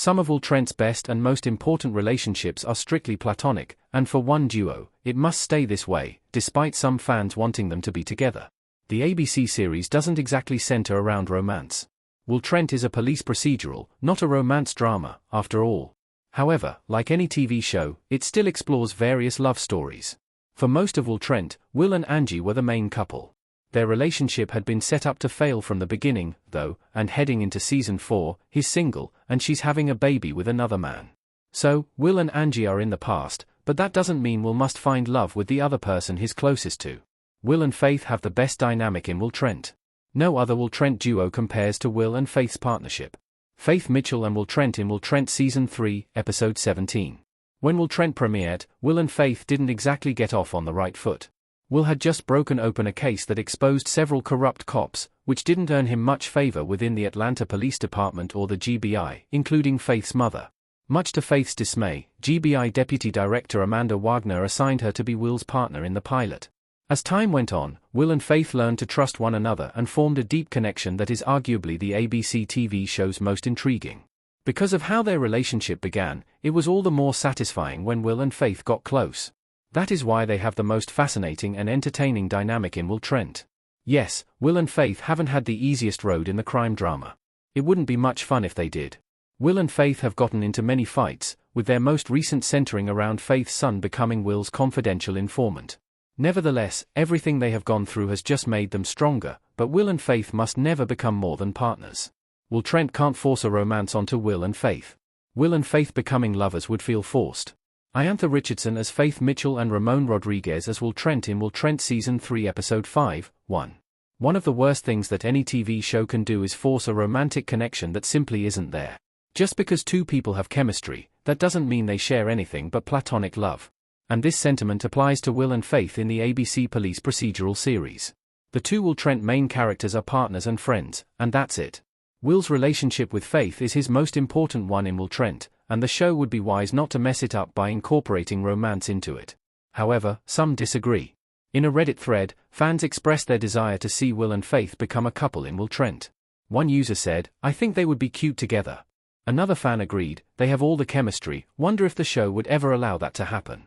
Some of Will Trent's best and most important relationships are strictly platonic, and for one duo, it must stay this way, despite some fans wanting them to be together. The ABC series doesn't exactly center around romance. Will Trent is a police procedural, not a romance drama, after all. However, like any TV show, it still explores various love stories. For most of Will Trent, Will and Angie were the main couple. Their relationship had been set up to fail from the beginning, though, and heading into season 4, he's single, and she's having a baby with another man. So, Will and Angie are in the past, but that doesn't mean Will must find love with the other person he's closest to. Will and Faith have the best dynamic in Will Trent. No other Will Trent duo compares to Will and Faith's partnership. Faith Mitchell and Will Trent in Will Trent Season 3, Episode 17. When Will Trent premiered, Will and Faith didn't exactly get off on the right foot. Will had just broken open a case that exposed several corrupt cops, which didn't earn him much favor within the Atlanta Police Department or the GBI, including Faith's mother. Much to Faith's dismay, GBI Deputy Director Amanda Wagner assigned her to be Will's partner in the pilot. As time went on, Will and Faith learned to trust one another and formed a deep connection that is arguably the ABC TV show's most intriguing. Because of how their relationship began, it was all the more satisfying when Will and Faith got close. That is why they have the most fascinating and entertaining dynamic in Will Trent. Yes, Will and Faith haven't had the easiest road in the crime drama. It wouldn't be much fun if they did. Will and Faith have gotten into many fights, with their most recent centering around Faith's son becoming Will's confidential informant. Nevertheless, everything they have gone through has just made them stronger, but Will and Faith must never become more than partners. Will Trent can't force a romance onto Will and Faith. Will and Faith becoming lovers would feel forced. Iantha Richardson as Faith Mitchell and Ramon Rodriguez as Will Trent in Will Trent Season 3 Episode 5, 1. One of the worst things that any TV show can do is force a romantic connection that simply isn't there. Just because two people have chemistry, that doesn't mean they share anything but platonic love. And this sentiment applies to Will and Faith in the ABC police procedural series. The two Will Trent main characters are partners and friends, and that's it. Will's relationship with Faith is his most important one in Will Trent, and the show would be wise not to mess it up by incorporating romance into it. However, some disagree. In a Reddit thread, fans expressed their desire to see Will and Faith become a couple in Will Trent. One user said, "I think they would be cute together." Another fan agreed, "They have all the chemistry, wonder if the show would ever allow that to happen."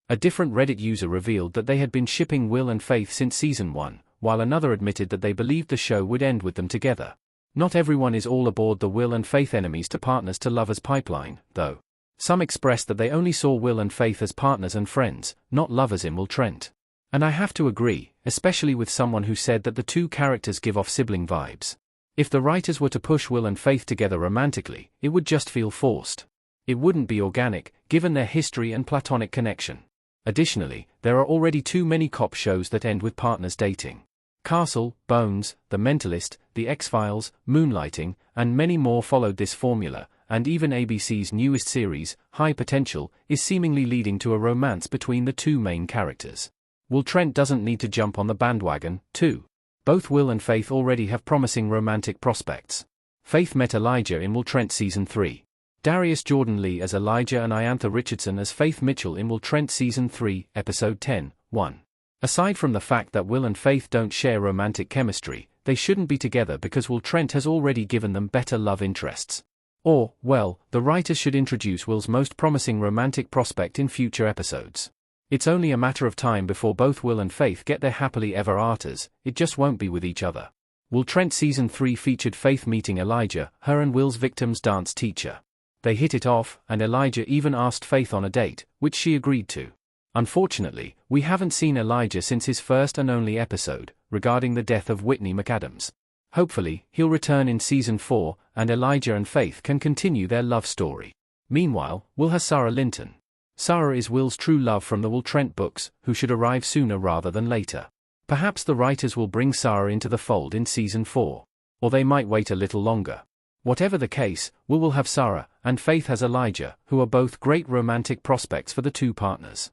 A different Reddit user revealed that they had been shipping Will and Faith since Season 1, while another admitted that they believed the show would end with them together. Not everyone is all aboard the Will and Faith enemies to partners to lovers pipeline, though. Some expressed that they only saw Will and Faith as partners and friends, not lovers in Will Trent. And I have to agree, especially with someone who said that the two characters give off sibling vibes. If the writers were to push Will and Faith together romantically, it would just feel forced. It wouldn't be organic, given their history and platonic connection. Additionally, there are already too many cop shows that end with partners dating. Castle, Bones, The Mentalist, The X-Files, Moonlighting, and many more followed this formula, and even ABC's newest series, High Potential, is seemingly leading to a romance between the two main characters. Will Trent doesn't need to jump on the bandwagon, too. Both Will and Faith already have promising romantic prospects. Faith met Elijah in Will Trent Season 3. Darius Jordan Lee as Elijah and Iantha Richardson as Faith Mitchell in Will Trent Season 3, Episode 10, 1. Aside from the fact that Will and Faith don't share romantic chemistry, they shouldn't be together because Will Trent has already given them better love interests. Or, well, the writers should introduce Will's most promising romantic prospect in future episodes. It's only a matter of time before both Will and Faith get their happily ever afters, it just won't be with each other. Will Trent Season 3 featured Faith meeting Elijah, her and Will's victim's dance teacher. They hit it off, and Elijah even asked Faith on a date, which she agreed to. Unfortunately, we haven't seen Elijah since his first and only episode, regarding the death of Whitney McAdams. Hopefully, he'll return in Season 4, and Elijah and Faith can continue their love story. Meanwhile, Will has Sarah Linton. Sarah is Will's true love from the Will Trent books, who should arrive sooner rather than later. Perhaps the writers will bring Sarah into the fold in Season 4. Or they might wait a little longer. Whatever the case, Will have Sarah, and Faith has Elijah, who are both great romantic prospects for the two partners.